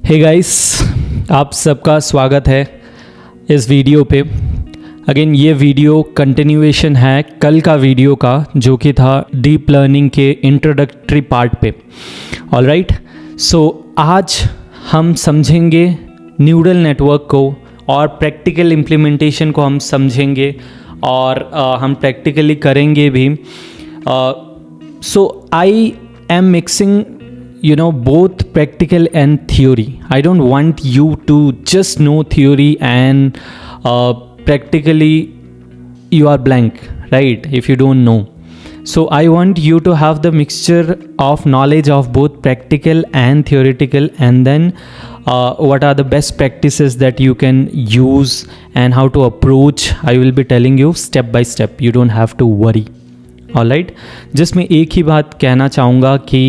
Hey guys, आप सबका स्वागत है इस वीडियो पे। अगेन ये वीडियो कंटिन्यूएशन है कल का वीडियो का, जो कि था डीप लर्निंग के इंट्रोडक्टरी पार्ट पे। ऑलराइट, सो आज हम समझेंगे न्यूरल नेटवर्क को और प्रैक्टिकल इम्प्लीमेंटेशन को हम समझेंगे और हम प्रैक्टिकली करेंगे भी। सो आई am mixing both practical and theory. I don't want you to just know theory and practically you are blank, right, if you don't know. So I want you to have the mixture of knowledge of both practical and theoretical, and then what are the best practices that you can use and how to approach. I will be telling you step by step. You don't have to worry. Alright, जिसमें एक ही बात कहना चाहूँगा कि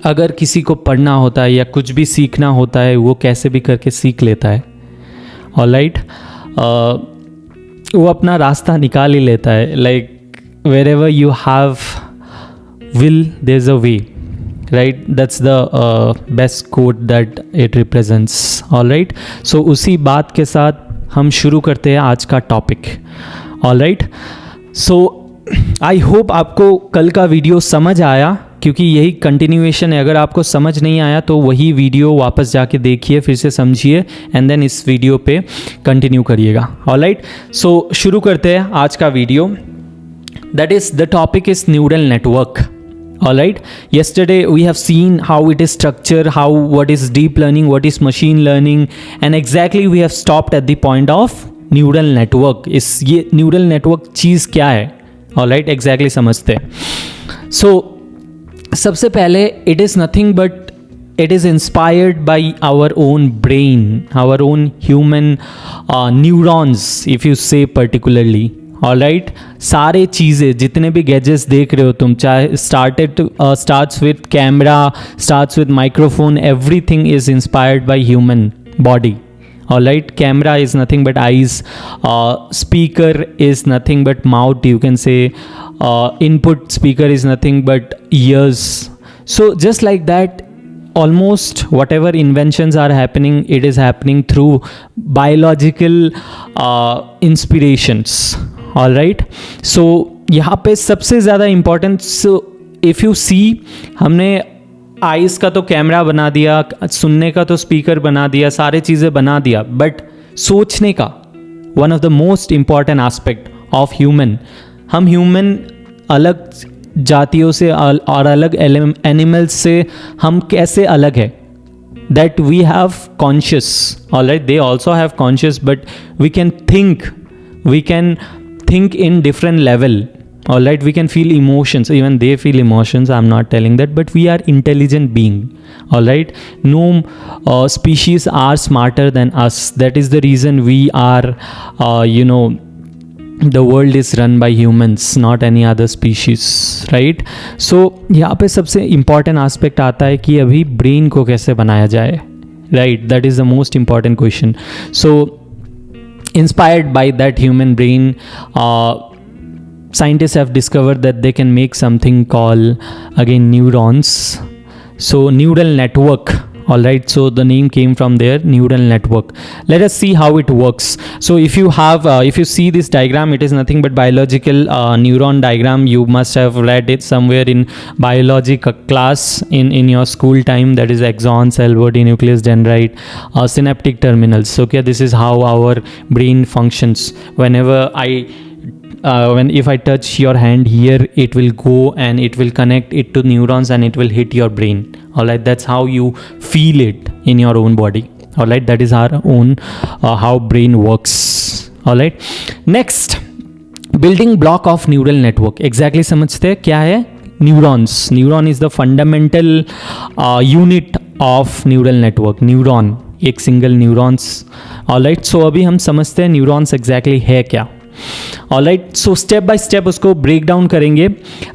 अगर किसी को पढ़ना होता है या कुछ भी सीखना होता है, वो कैसे भी करके सीख लेता है। ऑलराइट, वो अपना रास्ता निकाल ही लेता है। Like wherever you have will there is a way, right, that's the best quote that it represents. Alright, so उसी बात के साथ हम शुरू करते हैं आज का topic. Alright, so I hope आपको कल का वीडियो समझ आया, क्योंकि यही कंटिन्यूएशन है। अगर आपको समझ नहीं आया तो वही वीडियो वापस जाके देखिए, फिर से समझिए एंड देन इस वीडियो पे कंटिन्यू करिएगा। ऑलराइट, सो शुरू करते हैं आज का video. That is the topic is neural network. Alright, yesterday we have seen how it is structured, what is deep learning, what is machine learning, and exactly we have stopped at the point of neural network. ये neural network चीज़ क्या है? Alright, exactly समझते हैं। So सबसे पहले it is nothing but it is inspired by our own brain, our own human neurons, if you say particularly. Alright, सारे चीज़ें जितने भी गैजेट्स देख रहे हो तुम, चाहे starts with camera, starts with microphone, everything is inspired by human body. Alright, camera is nothing but eyes, speaker is nothing but mouth, you can say, input speaker is nothing but ears. So just like that, almost whatever inventions are happening, it is happening through biological inspirations. Alright, so यहाँ पे सबसे ज़्यादा important, so if you see, हमने eyes का तो camera बना दिया, सुनने का तो स्पीकर बना दिया, सारे चीज़ें बना दिया, बट सोचने का one of the most important aspect of human, हम ह्यूमन अलग जातियों से और अलग एनिमल्स से हम कैसे अलग है, that we have conscious. Alright, they also have conscious, but we can think in different level. Alright, we can feel emotions, even they feel emotions, I'm not telling that, but we are intelligent being. Alright, no species are smarter than us. That is the reason we are, the world is run by humans, not any other species, right? So यहाँ पे सबसे important aspect आता है कि अभी brain को कैसे बनाया जाए, right? That is the most important question. So inspired by that human brain, scientists have discovered that they can make something called again neurons. So neural network. Alright, so the name came from there, neural network. Let us see how it works. So if you see this diagram, it is nothing but biological neuron diagram. You must have read it somewhere in biology class in your school time. That is axon, cell body, nucleus, dendrite, synaptic terminals. So okay, this is how our brain functions. Whenever if I touch your hand here, it will go and it will connect it to neurons and it will hit your brain. Alright, that's how you feel it in your own body. Alright, that is our own how brain works. Alright, next, building block of neural network. Exactly समझते हैं क्या है neurons. Neuron is the fundamental unit of neural network. Neuron, एक single neurons. Alright, so अभी हम समझते हैं neurons exactly है क्या। Alright, so step by step उसको ब्रेक डाउन करेंगे।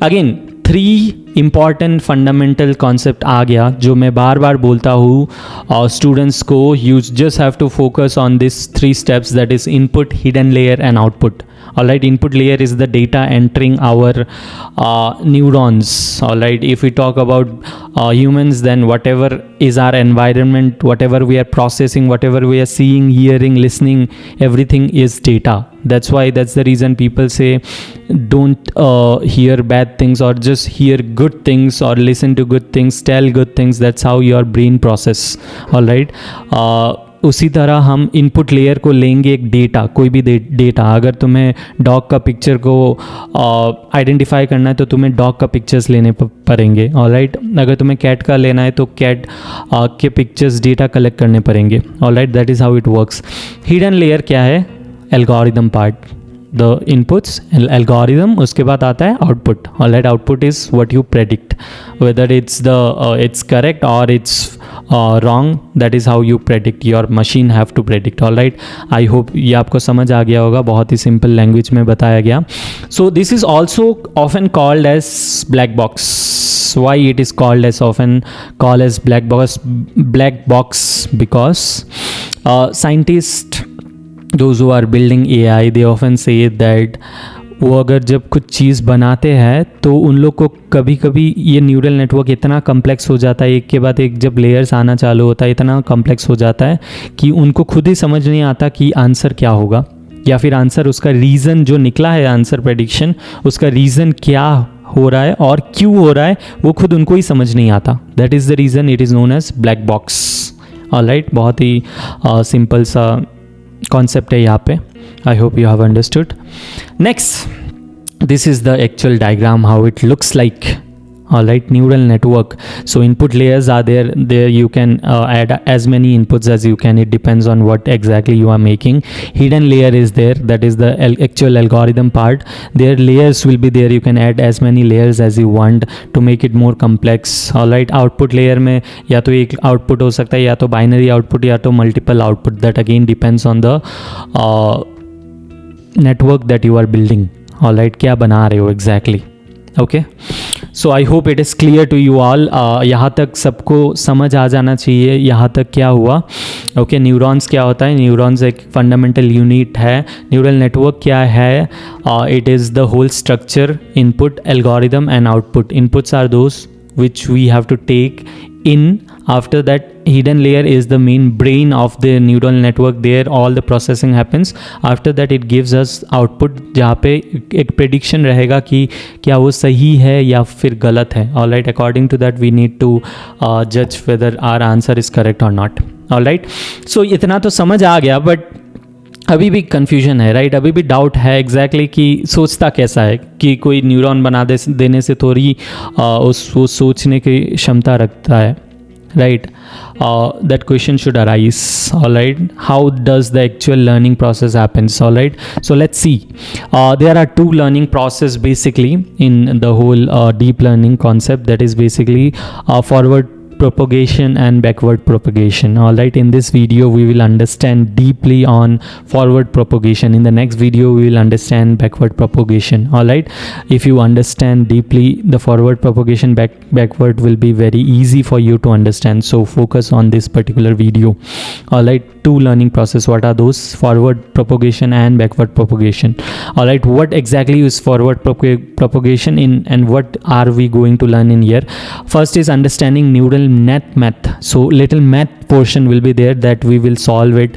अगेन 3 इम्पॉर्टेंट फंडामेंटल कॉन्सेप्ट आ गया, जो मैं बार बार बोलता हूँ स्टूडेंट्स को। You just have to focus on this 3 steps, that is input, hidden layer and output. All right, input layer is the data entering our neurons. All right, if we talk about humans, then whatever is our environment, whatever we are processing, whatever we are seeing, hearing, listening, everything is data. That's why, that's the reason people say don't hear bad things, or just hear good things, or listen to good things, tell good things. That's how your brain process. all right, उसी तरह हम input layer को लेंगे, एक data, कोई भी data. अगर तुम्हें डॉग का पिक्चर को आइडेंटिफाई करना है तो तुम्हें डॉग का पिक्चर्स लेने पड़ेंगे. ऑलराइट, अगर तुम्हें कैट का लेना है तो कैट के पिक्चर्स डेटा कलेक्ट करने पड़ेंगे. Alright, that is how it works. Hidden layer क्या है? Algorithm part. The inputs, algorithm, उसके बाद आता है output. Alright, output is what you predict, whether it's correct और it's wrong. That is how you predict, your machine have to predict. Alright, I hope ये आपको समझ आ गया होगा, बहुत ही सिंपल लैंग्वेज में बताया गया. So this is also often called as black box. Why it is called as often called as black box? Because scientists, those who are building AI, they often say that वो अगर जब कुछ चीज़ बनाते हैं तो उन लोग को कभी कभी ये न्यूरल नेटवर्क इतना कम्प्लेक्स हो जाता है, एक के बाद एक जब लेयर्स आना चालू होता है, इतना कम्प्लेक्स हो जाता है कि उनको खुद ही समझ नहीं आता कि आंसर क्या होगा, या फिर आंसर, उसका रीज़न जो निकला है आंसर प्रेडिक्शन, उसका रीज़न क्या हो रहा है और क्यों हो रहा है, वो खुद उनको ही समझ नहीं आता. That is the reason it is known as black box. Alright, बहुत ही सिंपल सा कॉन्सेप्ट है यहाँ पे. I hope you have understood. Next, this is the actual diagram how it looks like. All right, neural network. So input layers are there you can add as many inputs as you can. It depends on what exactly you are making. Hidden layer is there, that is the actual algorithm part. There layers will be there, you can add as many layers as you want to make it more complex. All right, output layer में या तो एक output हो सकता है, या तो binary output, या तो multiple output. That again depends on the network that you are building. All right, क्या बना रहे हो exactly. Okay, so I hope it is clear to you all. यहाँ तक सबको समझ आ जाना चाहिए यहाँ तक क्या हुआ. ओके, न्यूरॉन्स क्या होता है? न्यूरॉन्स एक फंडामेंटल यूनिट है. न्यूरल नेटवर्क क्या है? It is the whole structure, input, algorithm and output. Inputs are those which we have to take in. After that, hidden layer is the main brain of the neural network. There all the processing happens. After that it gives us output, जहाँ पे एक prediction रहेगा कि क्या वो सही है या फिर गलत है. Alright, according to that we need to judge whether our answer is correct or not. Alright, so इतना तो समझ आ गया, बट अभी भी कन्फ्यूजन है, राइट? अभी भी डाउट है एग्जैक्टली कि सोचता कैसा है, कि कोई न्यूरॉन बना देने से थोड़ी वो सोचने की क्षमता रखता है, right? That question should arise. All right, how does the actual learning process happens? All right, so let's see. There are two learning process basically in the whole deep learning concept. That is basically forward propagation and backward propagation. All right, in this video we will understand deeply on forward propagation. In the next video we will understand backward propagation. All right, if you understand deeply the forward propagation, backward will be very easy for you to understand, so focus on this particular video. All right, two learning process. What are those? Forward propagation and backward propagation. All right, what exactly is forward propagation in, and what are we going to learn in here? First is understanding neural net math. So little math portion will be there that we will solve it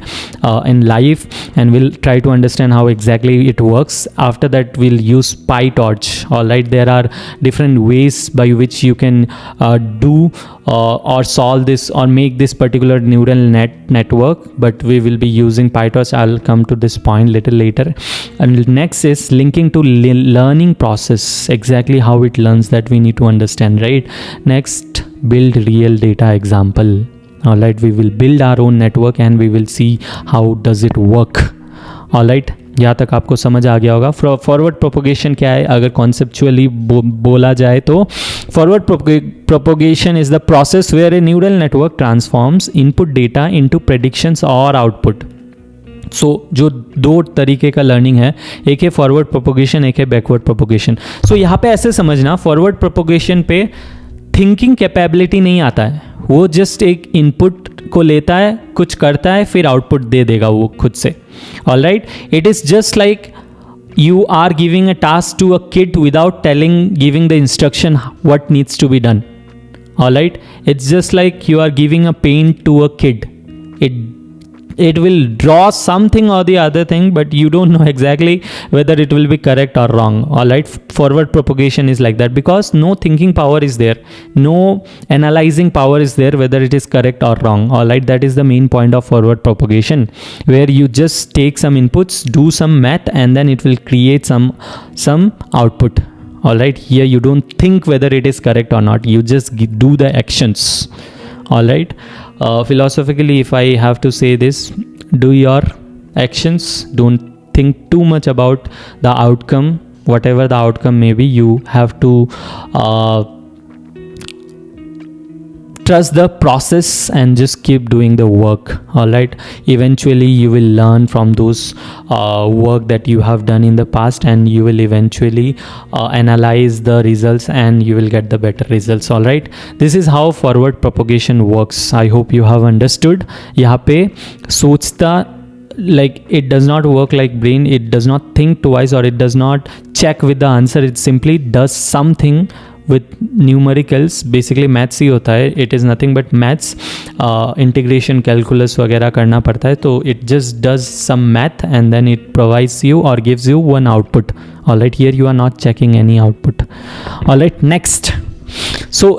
in live, and we'll try to understand how exactly it works. After that we'll use PyTorch. All right, there are different ways by which you can do or solve this or make this particular neural network, but we will be using PyTorch. I'll come to this point little later. And next is linking to learning process, exactly how it learns, that we need to understand, right? Next, build real data example. All right, we will build our own network and we will see how does it work. All right, यहाँ तक आपको समझ आ गया होगा. Forward propagation क्या है अगर conceptually बोला जाए तो? Forward propagation is the process where a neural network transforms input data into predictions or output. So जो दो तरीके का लर्निंग है, एक है फॉरवर्ड प्रोपोगेशन, एक है बैकवर्ड प्रोपोगेशन. सो यहाँ पे ऐसे समझना, फॉरवर्ड प्रोपोगेशन पे थिंकिंग कैपेबिलिटी नहीं आता है, वो जस्ट एक इनपुट को लेता है, कुछ करता है, फिर आउटपुट दे देगा वो खुद से. All right, it is just like you are giving a task to a kid without giving the instruction what needs to be done. All right, it's just like you are giving a paint to a kid. It will draw something or the other thing, but you don't know exactly whether it will be correct or wrong. All right, forward propagation is like that, because no thinking power is there, no analyzing power is there whether it is correct or wrong. All right, that is the main point of forward propagation, where you just take some inputs, do some math, and then it will create some output. All right, here you don't think whether it is correct or not, you just do the actions. All right, philosophically, if I have to say this, do your actions, don't think too much about the outcome. Whatever the outcome may be, you have to trust the process and just keep doing the work. All right, eventually you will learn from those work that you have done in the past, and you will eventually analyze the results, and you will get the better results. All right, this is how forward propagation works. I hope you have understood. यहाँ पे सोचता, like, it does not work like brain, it does not think twice, or it does not check with the answer, it simply does something with numericals. Basically maths ही होता है, it is nothing but maths, integration, calculus वगैरह करना पड़ता है, तो it just does some math and then it provides you or gives you one output. All right, here you are not checking any output. All right, next, so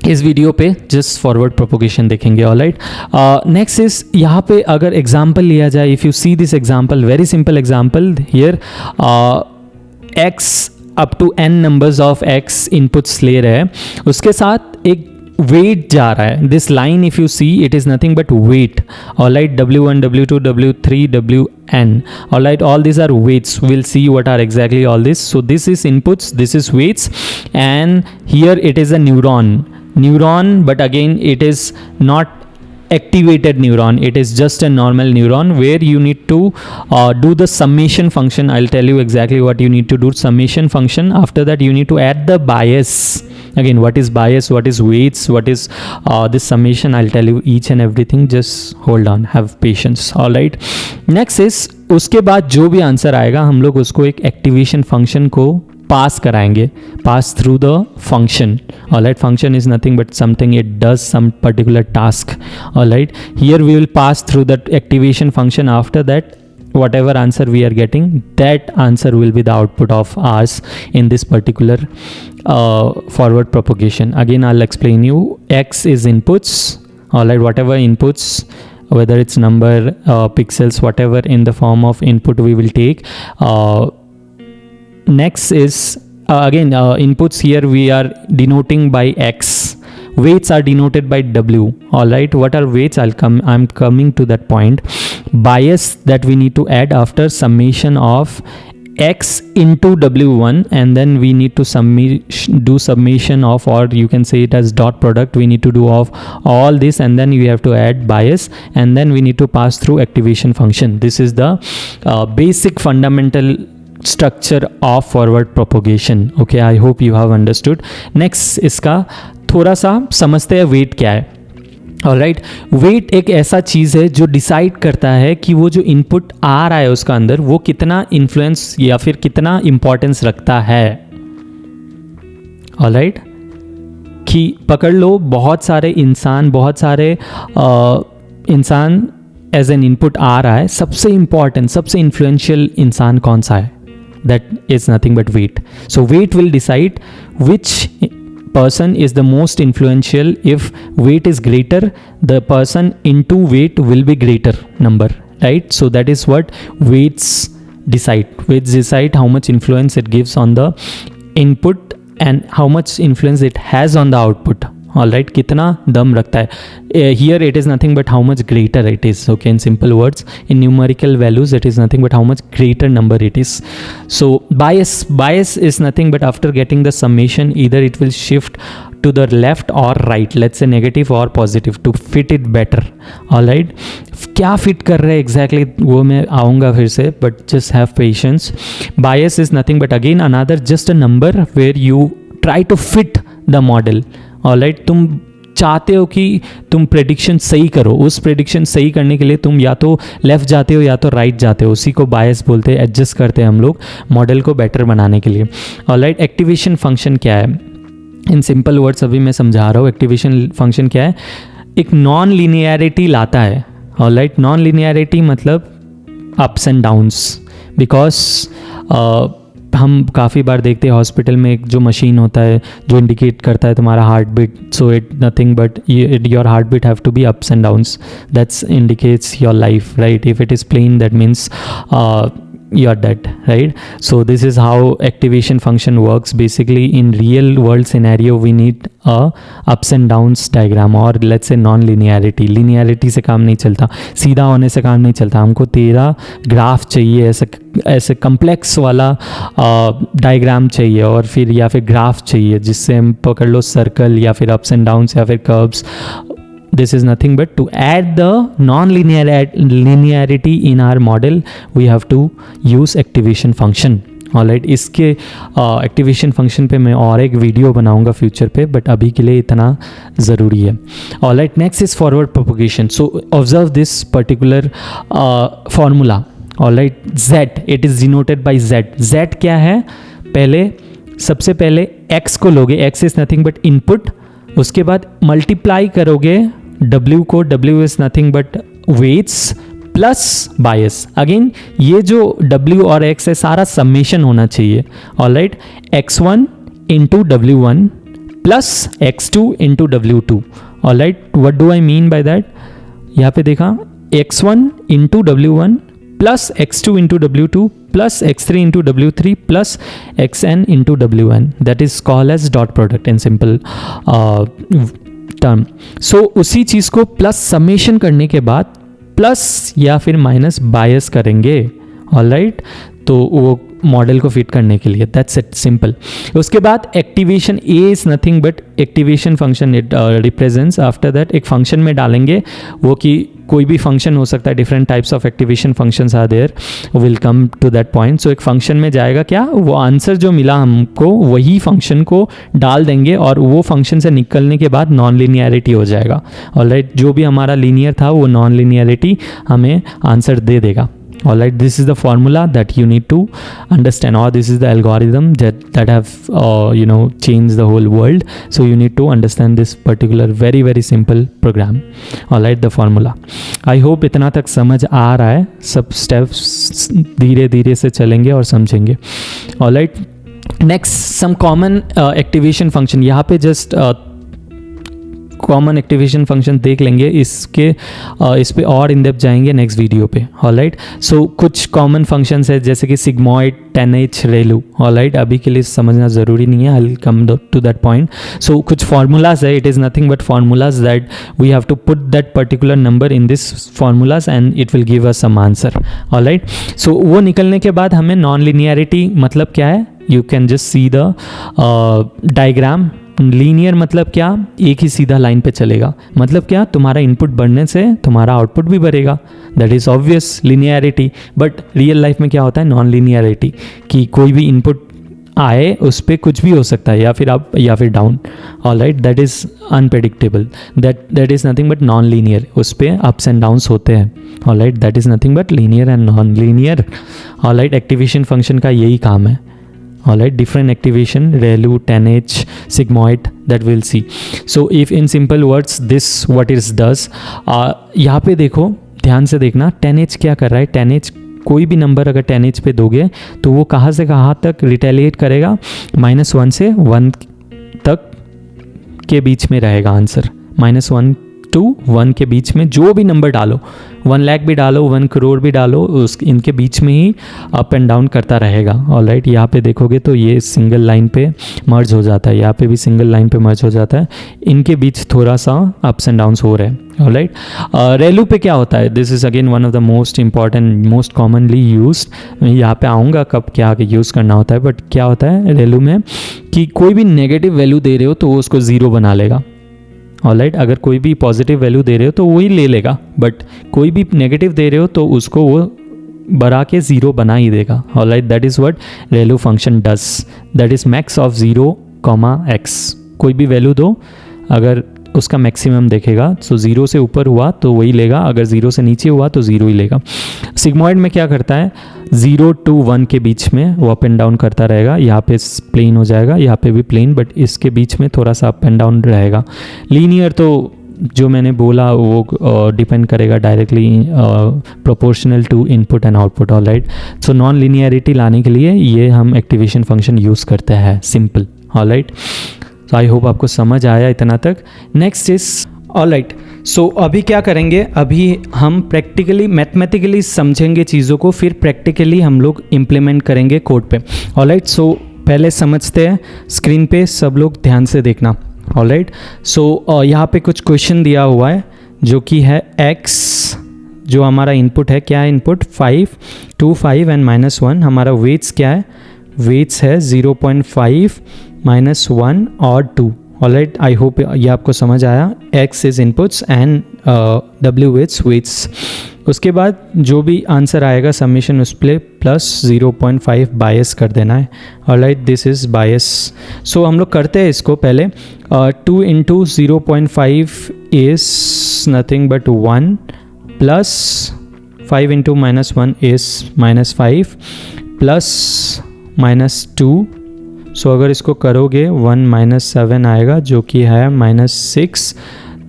इस वीडियो पे just forward propagation देखेंगे. All right, next is यहाँ पे अगर example लिया जाए, if you see this example, very simple example here, X up to n numbers of x inputs ले रहे हैं, उसके साथ एक वेट जा रहा है. This line if you see, it is nothing but weight. All right, w1, w2, w3, wn. all right, all these are weights. We'll see what are exactly all this. So this is inputs, this is weights, and here it is a neuron, but again it is not activated neuron, it is just a normal neuron, where you need to do the summation function. I'll tell you exactly what you need to do. Summation function, after that you need to add the bias. Again, what is bias, what is weights, what is this summation, I'll tell you each and everything. Just hold on, have patience. all right, next is, उसके बाद जो भी answer आएगा हम लोग उसको एक activation function को पास कराएंगे, pass through the function. Alright, function is nothing but something, it does some particular task. Alright, here we will pass through that activation function. After that whatever answer we are getting, that answer will be the output of ours in this particular forward propagation. Again, I'll explain you. X is inputs. All right, whatever inputs, whether it's number, pixels, whatever in the form of input we will take. Next is again inputs, here we are denoting by X. Weights are denoted by W. all right, what are weights? I'm coming to that point. Bias that we need to add after summation of X into W1, and then we need to do summation of, or you can say it as dot product, we need to do of all this, and then we have to add bias, and then we need to pass through activation function. This is the basic fundamental structure of forward propagation. okay, I hope you have understood. next, इसका थोड़ा सा समझते हैं wait क्या है. Alright, wait एक ऐसा चीज़ है जो डिसाइड करता है कि वो जो इनपुट आ रहा है उसका अंदर, वो कितना इन्फ्लुएंस या फिर कितना इम्पोर्टेंस रखता है. ऑलराइट, कि पकड़ लो बहुत सारे इंसान एज एन इनपुट आ रहा है, सबसे इम्पॉर्टेंट, सबसे इन्फ्लुएंशियल इंसान कौन सा है? that is nothing but weight. So weight will decide which person is the most influential. If weight is greater, the person into weight will be greater number, right? So that is what weights decide. Weights decide how much influence it gives on the input and how much influence it has on the output. all right, कितना दम रखता है. Here it is nothing but how much greater it is. okay, in simple words, in numerical values, it is nothing but how much greater number it is. So bias is nothing but after getting the summation, either it will shift to the left or right, let's say negative or positive, to fit it better. all right, क्या fit कर रहे हैं exactly वो मैं आऊँगा फिर से, but just have patience. Bias is nothing but again another just a number where you try to fit the model. Alright, तुम चाहते हो कि तुम प्रेडिक्शन सही करो, उस प्रेडिक्शन सही करने के लिए तुम या तो लेफ़्ट जाते हो या तो राइट जाते हो, उसी को बायस बोलते हैं, एडजस्ट करते हैं हम लोग मॉडल को बेटर बनाने के लिए। ऑलराइट, एक्टिवेशन फंक्शन क्या है? इन सिंपल वर्ड्स अभी मैं समझा रहा हूँ। एक्टिवेशन फंक्शन क्या है? एक नॉन लीनियरिटी लाता है। ऑलराइट, नॉन लीनियरिटी मतलब अप्स एंड डाउन्स, बिकॉज हम काफ़ी बार देखते हैं हॉस्पिटल में एक जो मशीन होता है जो इंडिकेट करता है तुम्हारा heart beat, so it nothing but your heart beat have to be ups and downs, that's indicates your life, right? If it is plain that means you are dead, right? So this is how activation function works. Basically in real world scenario we need a ups and downs diagram, or let's say non linearity. linearity से काम नहीं चलता, सीधा होने से काम नहीं चलता, हमको तेरा ग्राफ चाहिए, ऐसे कम्प्लेक्स वाला डायग्राम चाहिए, और फिर या फिर ग्राफ चाहिए जिससे हम पकड़ लो सर्कल या फिर अप्स एंड डाउन्स या फिर curves. This is nothing but to add the non-linearity in our model, we have to use activation function. Alright, इसके एक्टिवेशन फंक्शन पे मैं और एक वीडियो बनाऊंगा फ्यूचर पे, बट अभी के लिए इतना ज़रूरी है. Alright, next is forward propagation. So observe this particular formula. Alright, z, it is denoted by z. z क्या है? सबसे पहले x को लोगे, x is nothing but input, उसके बाद मल्टीप्लाई करोगे W को, W is nothing but weights plus bias. Again ये जो W और X है सारा समेशन होना चाहिए. Alright, x1 into W1 plus x2 into W2. Alright, what do I mean by that? यहाँ पे देखा, x1 into W1 plus x2 into W2 plus x3 into W3 plus xn into Wn. That is called as dot product in simple term. So उसी चीज़ को plus summation करने के बाद plus या फिर माइनस बायस करेंगे. ऑलराइट, तो वो मॉडल को फिट करने के लिए, दैट्स इट, सिंपल. उसके बाद activation A is nothing but activation function it represents. After that एक फंक्शन में डालेंगे, वो कि कोई भी फंक्शन हो सकता है, different types of activation functions are there, will come to that point. So एक फंक्शन में जाएगा, क्या वो आंसर जो मिला हमको वही फंक्शन को डाल देंगे, और वो फंक्शन से निकलने के बाद नॉन लीनियरिटी हो जाएगा. ऑलराइट, जो भी हमारा लीनियर था वो नॉन लीनियरिटी हमें आंसर दे देगा. Alright, this is the formula that you need to understand, or this is the algorithm that have changed the whole world. So you need to understand this particular very simple program. Alright, the formula. I hope इतना तक समझ आ रहा है. सब steps धीरे धीरे से चलेंगे और समझेंगे. Alright, next some common activation function. यहाँ पे just कॉमन एक्टिवेशन फंक्शन देख लेंगे, इस पे और इन डेप्थ जाएंगे नेक्स्ट वीडियो पे. ऑलराइट, सो कुछ कॉमन फंक्शंस है जैसे कि सिग्मॉइड, 10H, रेलू. ऑलराइट, अभी के लिए समझना ज़रूरी नहीं है, I will come to that point. So कुछ फार्मूलाज है, it is nothing but formulas that we have to put that particular number in this formulas and it will give us some answer. Alright, so वो निकलने के बाद हमें non linearity मतलब क्या है, you can just see the diagram. Linear मतलब क्या? एक ही सीधा लाइन पे चलेगा. मतलब क्या? तुम्हारा इनपुट बढ़ने से तुम्हारा आउटपुट भी बढ़ेगा. That is obvious linearity. But real life में क्या होता है? नॉन लीनियरिटी, कि कोई भी इनपुट आए उस पर कुछ भी हो सकता है, या फिर अप या फिर down. Alright, that is unpredictable. That is nothing but non linear. उस पर अप्स एंड डाउन्स होते हैं. Alright, that is nothing but linear and non linear. Alright, activation function का यही काम है. Alright, different activation, ReLU, 10H, sigmoid, that we'll see. So if in simple words this what it does, यहाँ पे देखो, ध्यान से देखना, 10H क्या कर रहा है. 10H कोई भी नंबर अगर 10H पे दोगे तो वो कहाँ से कहाँ तक रिटेलिएट करेगा? -1 से 1 तक के बीच में रहेगा आंसर. -1 to 1 के बीच में जो भी नंबर डालो, 1 लाख भी डालो, 1 करोड़ भी डालो, उस इनके बीच में ही अप एंड डाउन करता रहेगा. ऑलराइट, यहाँ पे देखोगे तो ये सिंगल लाइन पे मर्ज हो जाता है, यहाँ पे भी सिंगल लाइन पे मर्ज हो जाता है. इनके बीच थोड़ा सा अप्स एंड डाउन्स हो रहे हैं. ऑलराइट, रेलू पे क्या होता है? This is again one of the most important, most commonly used. मैं यहाँ पे आऊँगा कब क्या यूज़ करना होता है. बट क्या होता है रेलू में कि कोई भी नेगेटिव वैल्यू दे रहे हो तो वो उसको ज़ीरो बना लेगा. ऑलराइट, अगर कोई भी पॉजिटिव वैल्यू दे रहे हो तो वही ले लेगा, बट कोई भी नेगेटिव दे रहे हो तो उसको वो बढ़ा के ज़ीरो बना ही देगा. Alright, that is what ReLU function does. That is max of 0, x. कोई भी वैल्यू दो, अगर उसका मैक्सिमम देखेगा। सो 0 से ऊपर हुआ तो वही लेगा, अगर 0 से नीचे हुआ तो 0 ही लेगा। सिग्मॉइड में क्या करता है, 0 to 1 के बीच में वो अप एंड डाउन करता रहेगा। यहाँ पे प्लेन हो जाएगा, यहाँ पे भी प्लेन, बट इसके बीच में थोड़ा सा अप एंड डाउन रहेगा। लीनियर तो जो मैंने बोला वो डिपेंड करेगा directly proportional to input and output. Alright, so non linearity लाने के लिए ये हम एक्टिवेशन फंक्शन यूज़ करते हैं, simple. Alright, so I hope आपको समझ आया इतना तक। नेक्स्ट इज ऑलराइट, सो अभी क्या करेंगे, अभी हम प्रैक्टिकली मैथमेटिकली समझेंगे चीज़ों को, फिर प्रैक्टिकली हम लोग इम्प्लीमेंट करेंगे कोड पे। ऑलराइट, सो पहले समझते हैं, स्क्रीन पे सब लोग ध्यान से देखना। ऑलराइट, सो यहाँ पे कुछ क्वेश्चन दिया हुआ है जो कि है x, जो हमारा इनपुट है, क्या है इनपुट 5, 2, 5 एंड -1। हमारा वेट्स क्या है, वेट्स है 0.5, -1 और 2। ऑलराइट, आई होप ये आपको समझ आया। x is inputs and w is weights. उसके बाद जो भी आंसर आएगा समीशन उस पर प्लस 0.5 बायस कर देना है। ऑलराइट, दिस इज़ बायस। सो हम लोग करते हैं इसको पहले। 2 into 0.5 is nothing but 1 plus 5 into -1 is -5 plus -2। सो अगर इसको करोगे 1 - 7 आएगा जो कि है -6।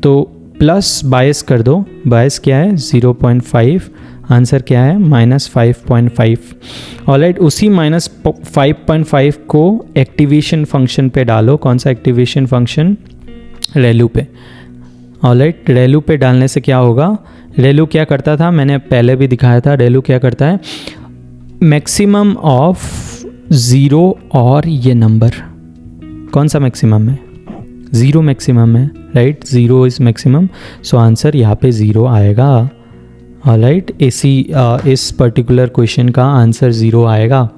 तो प्लस बायस कर दो, बायस क्या है 0.5, आंसर क्या है -5.5। ऑलराइट, उसी -5.5 को एक्टिवेशन फंक्शन पे डालो। कौन सा एक्टिवेशन फंक्शन, रेलू पे। ऑलराइट, रेलू पे डालने से क्या होगा, रेलू क्या करता था, मैंने पहले भी दिखाया था। रेलू क्या करता है, मैक्सिमम ऑफ 0 और ये नंबर, कौन सा मैक्सिमम है, 0 मैक्सिमम है। Right, 0 is maximum, so answer यहाँ पे 0 आएगा। ऑलराइट, इस पर्टिकुलर क्वेश्चन का आंसर 0 आएगा।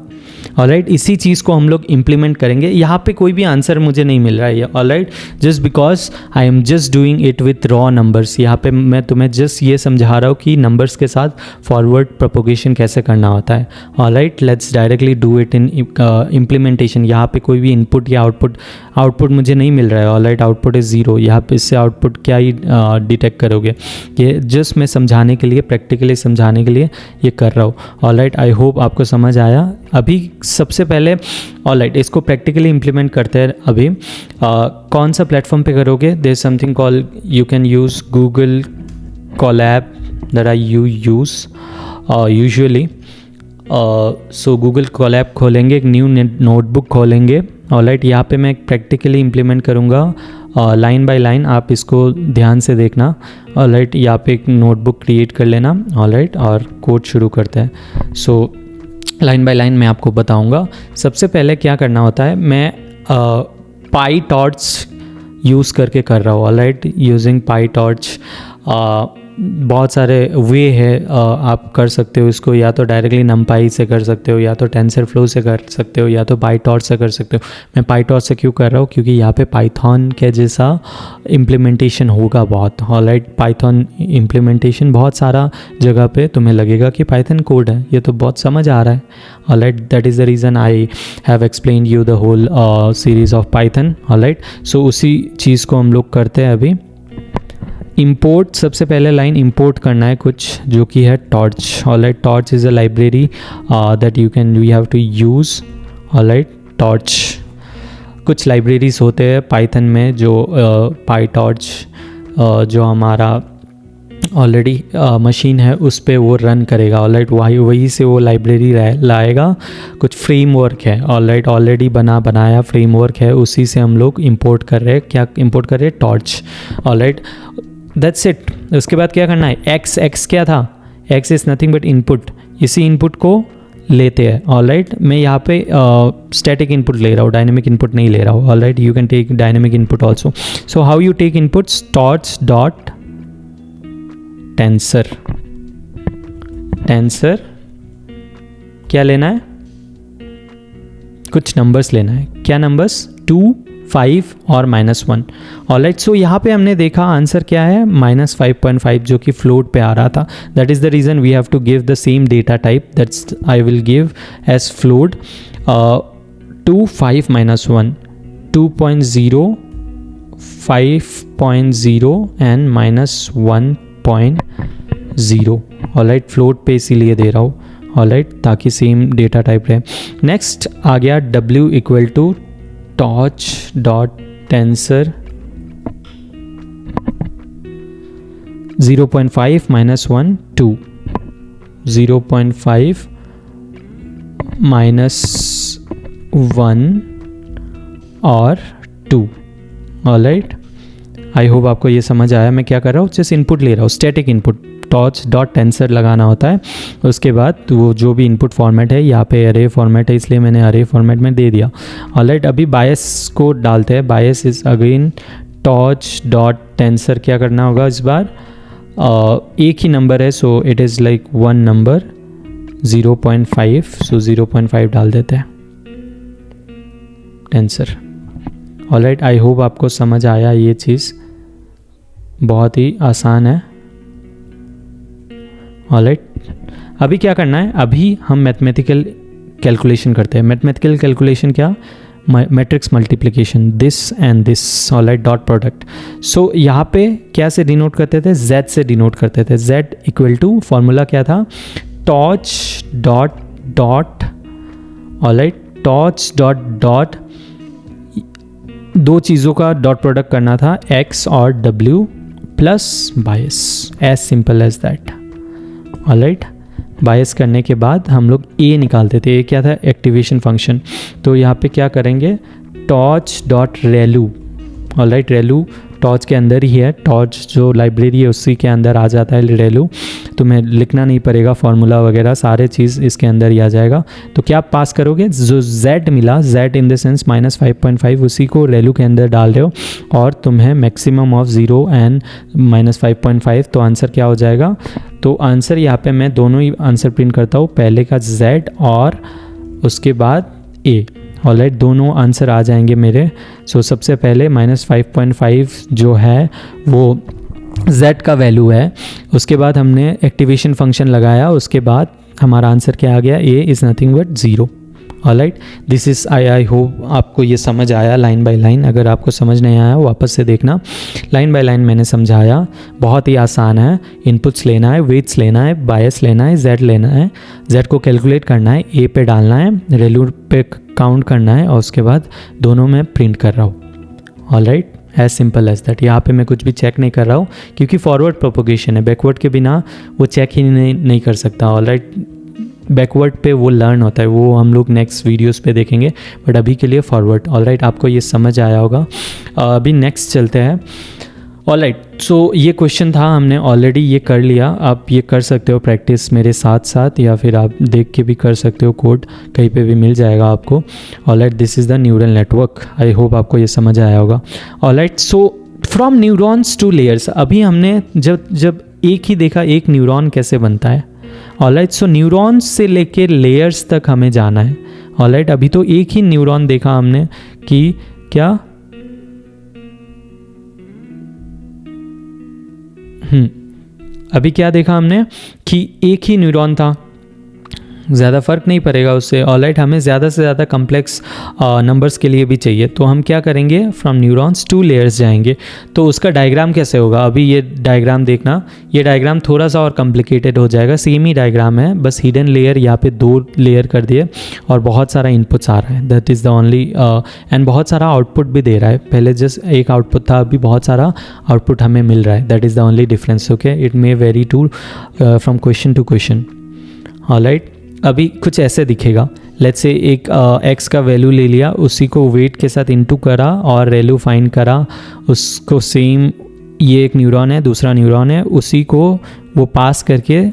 ऑलराइट, इसी चीज़ को हम लोग इम्प्लीमेंट करेंगे। यहाँ पे कोई भी आंसर मुझे नहीं मिल रहा है। Alright, just because I am just doing it with raw numbers. यहाँ पे मैं तुम्हें जस्ट ये समझा रहा हूँ कि नंबर्स के साथ फॉरवर्ड प्रोपोगेशन कैसे करना होता है। Alright, let's directly do it in implementation. यहाँ पे कोई भी इनपुट या आउटपुट मुझे नहीं मिल रहा है। Alright, output is 0। यहाँ पे इससे आउटपुट क्या ही डिटेक्ट करोगे, ये जस्ट मैं समझाने के लिए, प्रैक्टिकली समझाने के लिए ये कर रहा हूँ। ऑलराइट, आई होप आपको समझ आया। अभी सबसे पहले ऑलराइट, इसको प्रैक्टिकली इम्प्लीमेंट करते हैं। अभी कौन सा प्लेटफॉर्म पे करोगे, there is something call, you can use Google Colab that I use usually. So Google Colab खोलेंगे, एक न्यू नोटबुक खोलेंगे। ऑलराइट, यहाँ पे मैं प्रैक्टिकली इम्प्लीमेंट करूँगा लाइन बाय लाइन, आप इसको ध्यान से देखना। ऑलराइट, यहाँ पे एक नोटबुक क्रिएट कर लेना। ऑलराइट, और कोड शुरू करते हैं। सो लाइन बाय लाइन मैं आपको बताऊंगा। सबसे पहले क्या करना होता है, मैं पाई टॉर्च यूज़ करके कर रहा हूँ। ऑलराइट, यूजिंग पाई टॉर्च, बहुत सारे वे है, आप कर सकते हो इसको। या तो डायरेक्टली नमपाई से कर सकते हो, या तो टेंसरफ्लो से कर सकते हो, या तो पाईटॉर्च से कर सकते हो। मैं पाईटॉर्च से क्यों कर रहा हूँ, क्योंकि यहाँ पे पाइथन के जैसा इम्प्लीमेंटेशन होगा बहुत। ऑलराइट, पाइथन इम्प्लीमेंटेशन बहुत सारा जगह पे तुम्हें लगेगा कि पाइथन कोड है, ये तो बहुत समझ आ रहा है। Alright, that is the reason I have explained you the whole series of Python. Alright, so उसी चीज़ को हम लोग करते हैं अभी। इंपोर्ट, सबसे पहले लाइन इंपोर्ट करना है कुछ, जो कि है torch. Alright, torch is a library that you have to use. Alright, torch, कुछ लाइब्रेरीज होते हैं पाइथन में जो पाईटॉर्च जो हमारा ऑलरेडी मशीन है उस पर वो रन करेगा। ऑलराइट, वही से वो लाइब्रेरी लाएगा। कुछ फ्रेमवर्क है, ऑलराइट, ऑलरेडी बनाया फ्रेमवर्क है, उसी से हम लोग इंपोर्ट कर रहे हैं। क्या इंपोर्ट कर रहे हैं, टॉर्च। Alright, that's it. उसके बाद क्या करना है, एक्स क्या था, x is nothing but input. इसी इनपुट को लेते हैं। ऑलराइट, मैं यहाँ पे स्टैटिक इनपुट ले रहा हूँ, डायनेमिक इनपुट नहीं ले रहा हूँ। Alright, you can take dynamic input also. So how you take inputs, torch dot tensor. Tensor क्या लेना है, कुछ नंबर्स लेना है। क्या नंबर्स, 2, 5 और -1। ऑलराइट, सो यहाँ पे हमने देखा आंसर क्या है, -5.5, जो कि फ्लोट पे आ रहा था। That is the reason we have to give the same data type, that's I will give as float 2, 5, -1, 2.0, 5.0 and -1.0। Alright, float पे इसीलिए दे रहा हूँ, ऑलराइट, ताकि सेम डेटा टाइप रहे। नेक्स्ट आ गया w equal to torch dot tensor 0.5 -1 2, 0.5 -1 और 2। ऑलराइट, आई होप आपको ये समझ आया। मैं क्या कर रहा हूँ, जस्ट इनपुट ले रहा हूँ, static input, torch dot tensor लगाना होता है। उसके बाद वो जो भी इनपुट फॉर्मेट है, यहाँ पे अरे फॉर्मेट है इसलिए मैंने अरे फॉर्मेट में दे दिया। ऑलराइट, अभी बायस को डालते हैं। बायस is again torch dot tensor. क्या करना होगा इस बार, एक ही नंबर है, so it is like one number 0.5, सो 0.5 डाल देते हैं टेंसर। ऑलराइट, आई होप आपको समझ आया। ये चीज़ बहुत ही आसान है। ऑलराइट, अभी क्या करना है, अभी हम मैथमेटिकल कैलकुलेशन करते हैं। मैथमेटिकल कैलकुलेशन क्या, matrix multiplication, this and this, alright, dot product. So यहाँ पे क्या से डिनोट करते थे, z से डिनोट करते थे। z इक्वल टू फॉर्मूला क्या था, torch dot dot, alright, torch dot dot, दो चीज़ों का डॉट प्रोडक्ट करना था, x और w plus bias, as simple as that. Alright, bias करने के बाद हम लोग a निकालते थे। a क्या था, एक्टिवेशन फंक्शन। तो यहाँ पे क्या करेंगे, टॉर्च डॉट रेलू। ऑलराइट, रेलू टॉर्च के अंदर ही है, टॉर्च जो लाइब्रेरी है उसी के अंदर आ जाता है रेलू। तुम्हें लिखना नहीं पड़ेगा, फार्मूला वगैरह सारे चीज़ इसके अंदर ही आ जाएगा। तो क्या आप पास करोगे, जो z मिला, z इन द सेंस -5.5, उसी को रेलू के अंदर डाल रहे हो और तुम्हें मैक्सिमम ऑफ 0 एंड -5.5। तो आंसर क्या हो जाएगा, तो आंसर यहाँ पे मैं दोनों ही आंसर प्रिंट करता हूँ, पहले का z और उसके बाद a। ऑलराइट, दोनों आंसर आ जाएंगे मेरे। सो सबसे पहले -5.5 जो है वो z का वैल्यू है। उसके बाद हमने एक्टिवेशन फंक्शन लगाया, उसके बाद हमारा आंसर क्या आ गया, a is nothing but 0। Alright, this is I hope आपको ये समझ आया लाइन बाय लाइन। अगर आपको समझ नहीं आया वापस से देखना, लाइन बाय लाइन मैंने समझाया। बहुत ही आसान है, इनपुट्स लेना है, वेट्स लेना है, बायस लेना है, z लेना है, z को कैलकुलेट करना है, a पे डालना है, रेलू पे काउंट करना है और उसके बाद दोनों में प्रिंट कर रहा हूँ। Alright, as simple as that. यहाँ पे मैं कुछ भी चेक नहीं कर रहा हूँ क्योंकि फॉरवर्ड प्रोपोगेशन है, बैकवर्ड के बिना वो चेक ही नहीं कर सकता। ऑलराइट, बैकवर्ड पे वो लर्न होता है, वो हम लोग नेक्स्ट वीडियोस पे देखेंगे, बट अभी के लिए फॉरवर्ड। ऑलराइट, आपको ये समझ आया होगा। अभी नेक्स्ट चलते हैं। ऑलराइट, सो ये क्वेश्चन था, हमने ऑलरेडी ये कर लिया। आप ये कर सकते हो प्रैक्टिस मेरे साथ साथ, या फिर आप देख के भी कर सकते हो, कोड कहीं पे भी मिल जाएगा आपको। Alright, this is the neural network. I hope आपको ये समझ आया होगा। Alright, so from neurons two layers. अभी हमने जब एक ही देखा, एक न्यूरॉन कैसे बनता है। ऑलराइट, सो न्यूरॉन्स से लेके लेयर्स तक हमें जाना है। ऑलराइट, अभी तो एक ही न्यूरॉन देखा हमने कि क्या अभी क्या देखा हमने कि एक ही न्यूरॉन था, ज़्यादा फ़र्क नहीं पड़ेगा उससे। ऑलराइट, हमें ज़्यादा से ज़्यादा कम्प्लेक्स नंबर्स के लिए भी चाहिए, तो हम क्या करेंगे, फ्रॉम न्यूरॉन्स टू लेयर्स जाएंगे। तो उसका डायग्राम कैसे होगा, अभी ये डायग्राम देखना, ये डायग्राम थोड़ा सा और कॉम्प्लिकेटेड हो जाएगा। सेम ही डायग्राम है, बस हिडन लेयर यहाँ पे 2 लेयर कर दिए और बहुत सारा इनपुट्स आ रहा है, that is the only, and बहुत सारा आउटपुट भी दे रहा है। पहले जस्ट एक आउटपुट था, अभी बहुत सारा आउटपुट हमें मिल रहा है, that is the only difference. Okay, it may vary too from question to question. Alright, अभी कुछ ऐसे दिखेगा, लेट्स से एक x का वैल्यू ले लिया, उसी को वेट के साथ इनटू करा और वैल्यू फाइंड करा, उसको सेम, ये एक न्यूरॉन है, दूसरा न्यूरॉन है, उसी को वो पास करके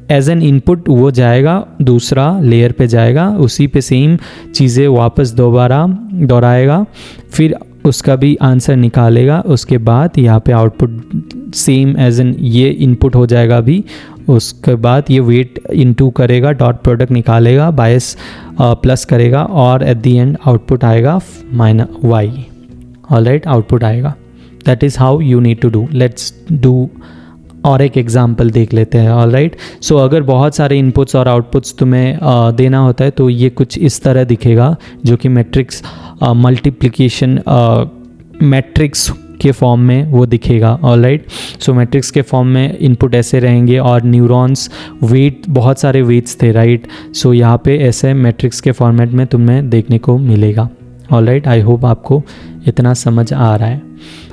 एज एन इनपुट वो जाएगा, दूसरा लेयर पे जाएगा, उसी पे सेम चीज़ें वापस दोबारा दोहराएगा, फिर उसका भी आंसर निकालेगा। उसके बाद यहाँ पे आउटपुट सेम एज एन ये इनपुट हो जाएगा अभी, उसके बाद ये वेट इनटू करेगा, डॉट प्रोडक्ट निकालेगा, बायस प्लस करेगा और एट द एंड आउटपुट आएगा -y। ऑलराइट, आउटपुट आएगा। That is how you need to do. Let's do और एक एग्जाम्पल देख लेते हैं। ऑलराइट, सो अगर बहुत सारे इनपुट्स और आउटपुट्स तुम्हें देना होता है तो ये कुछ इस तरह दिखेगा, जो कि मैट्रिक्स मल्टीप्लिकेशन मैट्रिक्स के फॉर्म में वो दिखेगा, ऑलराइट। सो मैट्रिक्स के फॉर्म में इनपुट ऐसे रहेंगे और न्यूरॉन्स वेट, बहुत सारे वेट्स थे, राइट। सो यहाँ पे ऐसे मैट्रिक्स के फॉर्मेट में तुम्हें देखने को मिलेगा, ऑलराइट। आई होप आपको इतना समझ आ रहा है,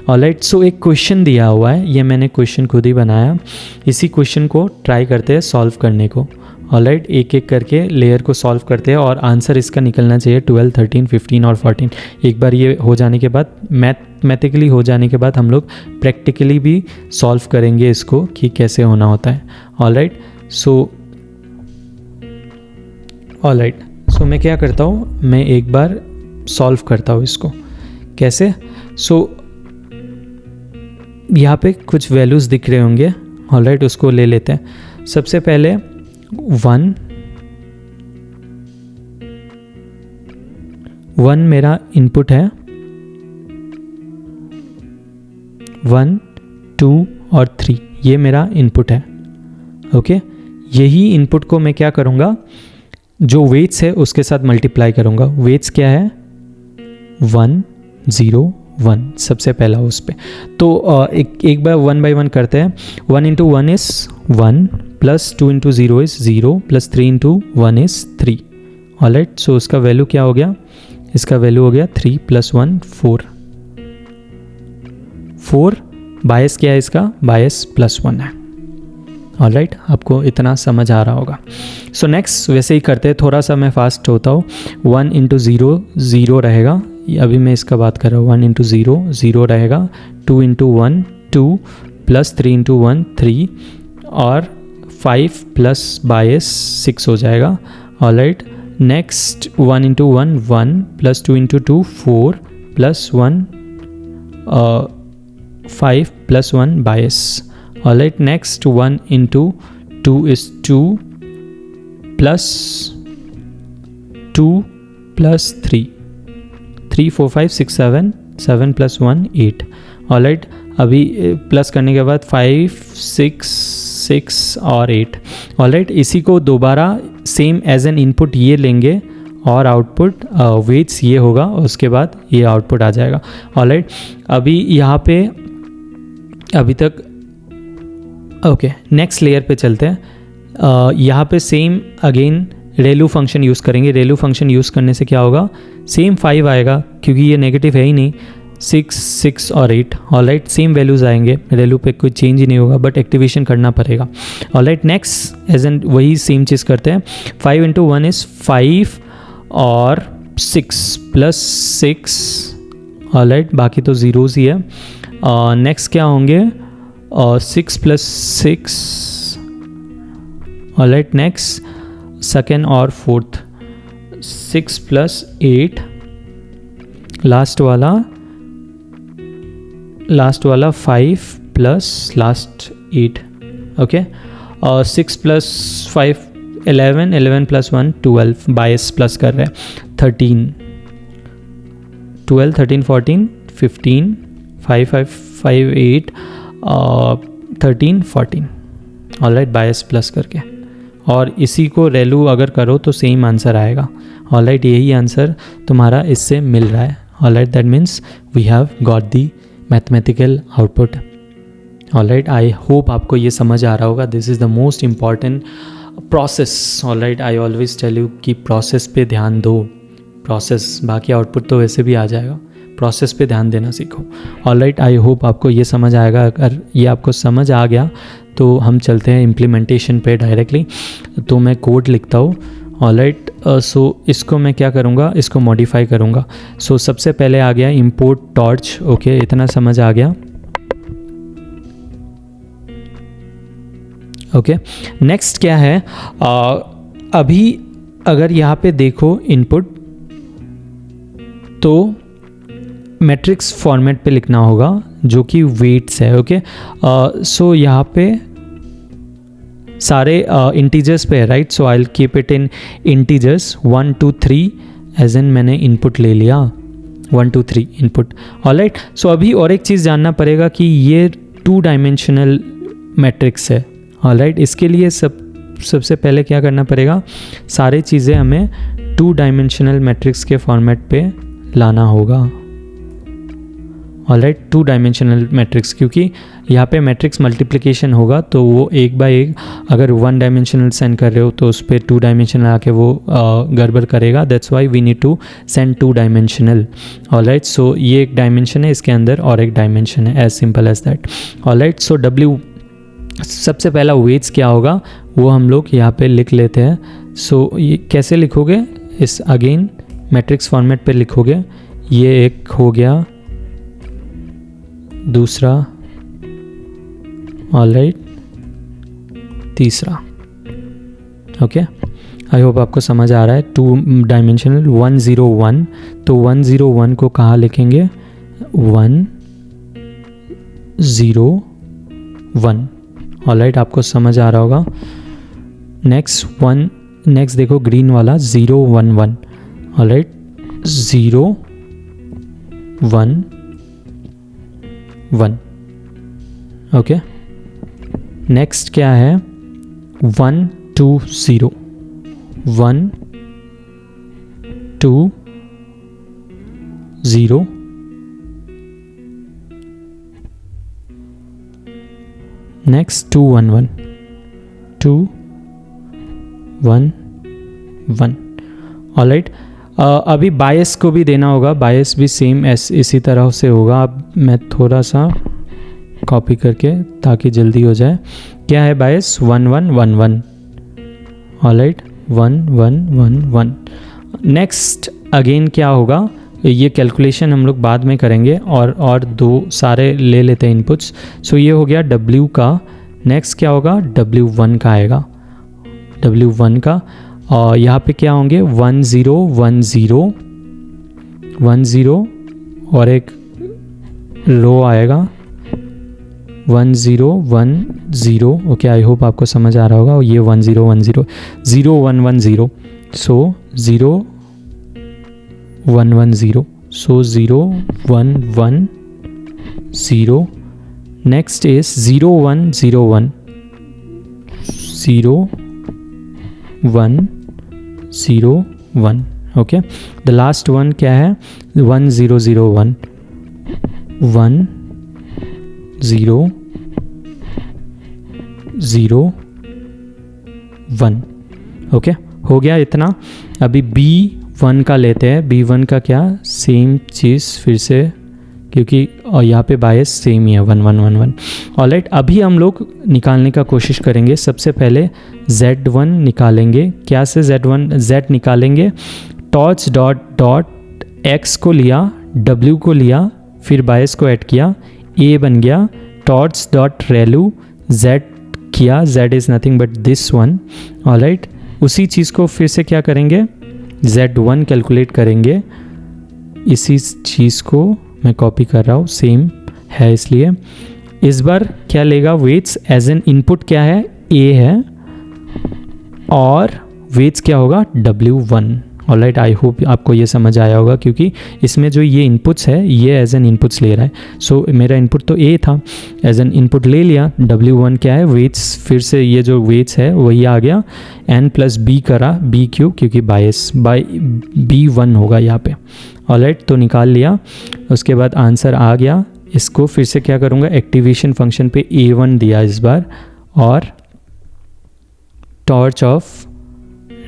ऑलराइट। सो एक क्वेश्चन दिया हुआ है, ये मैंने क्वेश्चन खुद ही बनाया, इसी क्वेश्चन को ट्राई करते हैं सॉल्व करने को, ऑलराइट। एक एक करके लेयर को सॉल्व करते हैं और आंसर इसका निकलना चाहिए 12, 13, 15 और 14। एक बार ये हो जाने के बाद, मैथमेटिकली हो जाने के बाद, हम लोग प्रैक्टिकली भी सॉल्व करेंगे इसको कि कैसे होना होता है, ऑलराइट। सो मैं क्या करता हूँ, मैं एक बार सॉल्व करता हूँ इसको, कैसे। सो यहाँ पे कुछ वैल्यूज़ दिख रहे होंगे, ऑलराइट, उसको ले लेते हैं। सबसे पहले 1 मेरा इनपुट है, 1, 2 और 3 ये मेरा इनपुट है, ओके। यही इनपुट को मैं क्या करूँगा, जो वेट्स है उसके साथ मल्टीप्लाई करूँगा। वेट्स क्या है, 1, 0, 1 सबसे पहला उस पर। तो एक बार 1 by 1 करते हैं। 1 into 1 is 1, plus 2 into 0 is 0, plus 3 into 1 is 3, alright. So उसका वैल्यू क्या हो गया, इसका वैल्यू हो गया 3 + 1 4। बायस क्या है इसका, बायस +1 है, ऑलराइट। आपको इतना समझ आ रहा होगा। सो नेक्स्ट वैसे ही करते हैं, थोड़ा सा मैं फास्ट होता हूँ। 1 into 0 0 रहेगा, अभी मैं इसका बात कर रहा हूँ। 1 into 0 0 रहेगा, 2 into 1 2, प्लस 3 into 1 3 और 5 प्लस बायस 6 हो जाएगा, alright. Next 1 into 1 1, plus 2 into 2 4, plus 1 5 plus 1 bias, alright. Next 1 into 2 is 2, plus 2 plus 3 3 4 5 6 7 7 plus 1 8, alright. अभी प्लस करने के बाद 5 6 6 और 8, ऑलराइट। इसी को दोबारा सेम एज एन इनपुट ये लेंगे और आउटपुट वेट्स ये होगा, उसके बाद ये आउटपुट आ जाएगा, ऑलराइट। अभी यहाँ पे अभी तक ओके, नेक्स्ट लेयर पे चलते हैं। यहाँ पे सेम अगेन रेलू फंक्शन यूज़ करेंगे। रेलू फंक्शन यूज़ करने से क्या होगा, सेम 5 आएगा क्योंकि ये नेगेटिव है ही नहीं, 6 6 और 8, ऑलराइट। सेम वैल्यूज़ आएंगे, रेलू पे कोई चेंज ही नहीं होगा, बट एक्टिवेशन करना पड़ेगा, ऑलराइट। नेक्स्ट एज एन वही सेम चीज़ करते हैं। 5 into 1 is 5 और 6 प्लस 6, ऑलराइट। बाकी तो ज़ीरोज़ ही है। नेक्स्ट क्या होंगे, 6 प्लस 6, ऑलराइट। नेक्स्ट सेकेंड और फोर्थ 6 प्लस 8, लास्ट वाला 5 plus last 8, okay. 6 plus 5 11, 11 plus 1 12, बायस प्लस कर रहे हैं 13, 12 13 14 15 5 5 5 8 13 14, ऑलराइट, बायस प्लस करके। और इसी को रेलू अगर करो तो सेम आंसर आएगा, ऑलराइट। यही आंसर तुम्हारा इससे मिल रहा है, alright. That means we have got the mathematical output, alright. I hope आपको ये समझ आ रहा होगा। This is the most important process, alright. I always tell you कि प्रोसेस पे ध्यान दो, प्रोसेस, बाकी आउटपुट तो वैसे भी आ जाएगा, प्रोसेस पे ध्यान देना सीखो, ऑलराइट। आई होप आपको ये समझ आएगा। अगर ये आपको समझ आ गया तो हम चलते हैं इम्प्लीमेंटेशन पे डायरेक्टली। तो मैं कोड लिखता हूँ, ऑलराइट। सो इसको मैं क्या करूँगा, इसको मॉडिफाई करूँगा। सो सबसे पहले आ गया इंपोर्ट टॉर्च, ओके, इतना समझ आ गया, ओके। नेक्स्ट क्या है, अभी अगर यहाँ पे देखो इनपुट, तो मैट्रिक्स फॉर्मेट पे लिखना होगा जो कि वेट्स है, ओके। सो यहाँ पे सारे इंटीजर्स पे है, right. So I will keep it in integers 1 2 3 as an मैंने इनपुट ले लिया, 1 2 3 इनपुट, ऑलराइट। सो अभी और एक चीज़ जानना पड़ेगा कि ये 2 डायमेंशनल मैट्रिक्स है, ऑलराइट। इसके लिए सबसे पहले क्या करना पड़ेगा, सारी चीज़ें हमें 2 डायमेंशनल मैट्रिक्स के फॉर्मेट पे लाना होगा, ऑलराइट, 2 डायमेंशनल मैट्रिक्स, क्योंकि यहाँ पे मैट्रिक्स मल्टीप्लिकेशन होगा तो वो एक बाय एक, अगर 1 डायमेंशनल सेंड कर रहे हो तो उस पर 2 डायमेंशनल आके वो गड़बड़ करेगा. That's why we need to send 2 dimensional. Alright, so ये एक डायमेंशन है, इसके अंदर और एक डायमेंशन है, as simple as that. Alright, so W सबसे पहला वेट्स क्या होगा वो हम लोग यहाँ पे लिख लेते हैं. सो ये कैसे लिखोगे, इस अगेन मैट्रिक्स फॉर्मेट पे लिखोगे. ये एक हो गया, दूसरा, ऑलराइट, तीसरा. ओके, आई होप आपको समझ आ रहा है. 2 डायमेंशनल 101, तो 101 को कहाँ लिखेंगे, 101. ऑलराइट, आपको समझ आ रहा होगा. नेक्स्ट देखो ग्रीन वाला 011. ऑलराइट, 011. ओके, नेक्स्ट क्या है, 120. 120. नेक्स्ट 211. 211. ऑलराइट, अभी बायस को भी देना होगा. बायस भी सेम इसी तरह से होगा. अब मैं थोड़ा सा कॉपी करके ताकि जल्दी हो जाए. क्या है बायस, 1111. ऑलराइट, 1111. नेक्स्ट अगेन क्या होगा, ये कैलकुलेशन हम लोग बाद में करेंगे और 2 सारे ले लेते हैं इनपुट्स. सो ये हो गया W का. नेक्स्ट क्या होगा, W1 का आएगा, W1 का. और यहाँ पे क्या होंगे, 1010 और एक रो आएगा 1010. ओके, आई होप आपको समझ आ रहा होगा. ये 1010, 0110. सो 0110. सो 0110. Next is 0101. 0101. Okay, the last one क्या है, 1001. 1001. ओके, हो गया इतना. अभी B1 का लेते हैं. B1 का क्या, सेम चीज़ फिर से, क्योंकि और यहाँ पे बायस सेम ही है, 1111. ऑलराइट, अभी हम लोग निकालने का कोशिश करेंगे. सबसे पहले Z1 निकालेंगे. क्या से Z निकालेंगे, टॉर्च डॉट X को लिया, W को लिया, फिर बायस को ऐड किया, A बन गया. टॉर्च डॉट रेलू Z किया, Z is nothing but this one. Alright, उसी चीज़ को फिर से क्या करेंगे, Z1 कैलकुलेट करेंगे. इसी चीज़ को मैं कॉपी कर रहा हूँ, सेम है इसलिए. इस बार क्या लेगा, वेट्स एज एन इनपुट क्या है, A है, और वेट्स क्या होगा, W1. ऑलराइट, आई होप आपको ये समझ आया होगा, क्योंकि इसमें जो ये इनपुट्स है ये एज एन इनपुट्स ले रहा है. सो मेरा इनपुट तो A था, एज एन इनपुट ले लिया. W1 क्या है, वेट्स, फिर से ये जो वेट्स है वही आ गया. N प्लस B करा, B क्यों, क्योंकि बायस बाय B1 होगा यहाँ पे. ऑलराइट, तो निकाल लिया. उसके बाद आंसर आ गया. इसको फिर से क्या करूँगा, एक्टिवेशन फंक्शन पे A1 दिया इस बार, और torch of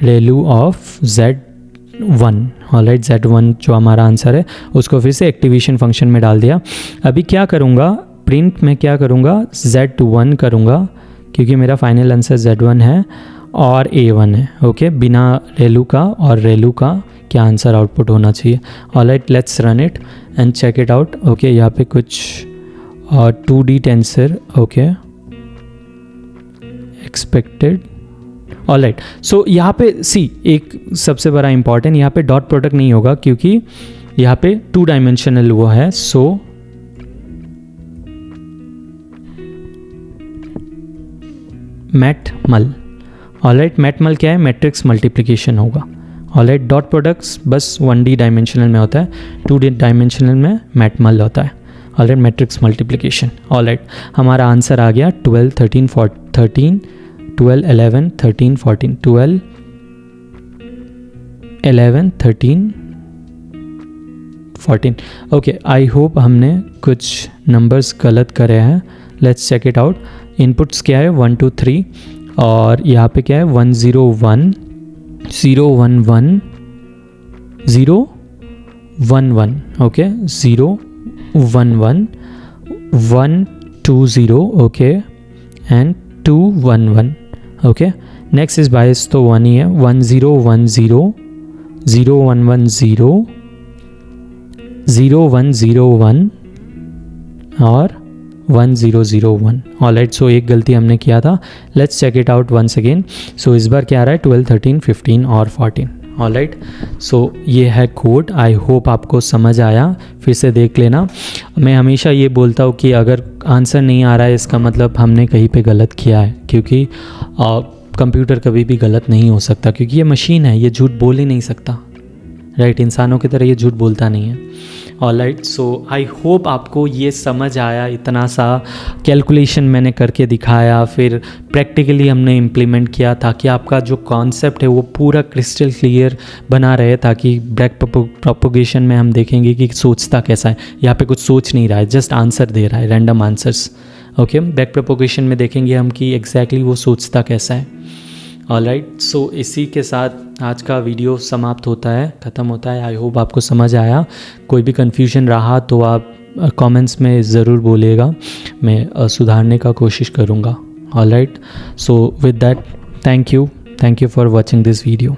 ReLU of Z1. Alright, Z1 जो हमारा आंसर है उसको फिर से एक्टिवेशन फंक्शन में डाल दिया. अभी क्या करूँगा, प्रिंट में क्या करूँगा, Z1 करूँगा, क्योंकि मेरा फाइनल आंसर Z1 है और A1 है. ओके, बिना रेलू का और रेलू का क्या आंसर आउटपुट होना चाहिए. Alright, let's run it and check it out. Okay, यहाँ पे कुछ 2D tensor. Okay, expected. Alright, so यहाँ पे एक सबसे बड़ा इंपॉर्टेंट, यहाँ पे डॉट प्रोडक्ट नहीं होगा क्योंकि यहाँ पे 2 डायमेंशनल वो है. सो मैटमल. ऑलराइट, मैटमल क्या है, मैट्रिक्स मल्टीप्लिकेशन होगा. ऑलराइट, डॉट प्रोडक्ट्स बस 1D डायमेंशनल में होता है, 2D डायमेंशनल में मैटमल होता है. Alright, matrix multiplication. ऑलराइट, हमारा आंसर आ गया 12, 13, 13, 12, 11, 13, 14, 12, 11, 13, 14. ओके, आई होप हमने कुछ नंबर्स गलत करे हैं. Let's check it out. Inputs क्या है 1 2 3 और यहाँ पे क्या है 1 0 1 0 1 1 0 1 1. Okay, 0 1 1 1 2 0. Okay, and 2 1 1. Okay, next is बायस तो 1 ही है. 1 0 1 0 0 1 1 0 0 1 0 1 और 1 0 0 1. ऑलराइट, सो एक गलती हमने किया था. Let's check it out once again. So इस बार क्या आ रहा है 12 13 15 और 14. ऑलराइट, सो ये है कोड. आई होप आपको समझ आया. फिर से देख लेना. मैं हमेशा ये बोलता हूँ कि अगर आंसर नहीं आ रहा है इसका मतलब हमने कहीं पे गलत किया है, क्योंकि कंप्यूटर कभी भी गलत नहीं हो सकता, क्योंकि ये मशीन है, ये झूठ बोल ही नहीं सकता. राइट, इंसानों की तरह ये झूठ बोलता नहीं है. ऑलराइट, सो आई होप आपको ये समझ आया. इतना सा कैलकुलेशन मैंने करके दिखाया, फिर प्रैक्टिकली हमने इम्प्लीमेंट किया ताकि आपका जो कॉन्सेप्ट है वो पूरा क्रिस्टल क्लियर बना रहे, ताकि बैक प्रोपोगेशन में हम देखेंगे कि सोचता कैसा है. यहाँ पे कुछ सोच नहीं रहा है, जस्ट आंसर दे रहा है, random answers. Okay, back propagation में देखेंगे हम कि एग्जैक्टली वो सोचता कैसा है. ऑलराइट, सो इसी के साथ आज का वीडियो समाप्त होता है, ख़त्म होता है. आई होप आपको समझ आया. कोई भी कन्फ्यूजन रहा तो आप कमेंट्स में ज़रूर बोलिएगा, मैं सुधारने का कोशिश करूँगा. Alright, so with that, thank you for watching this video.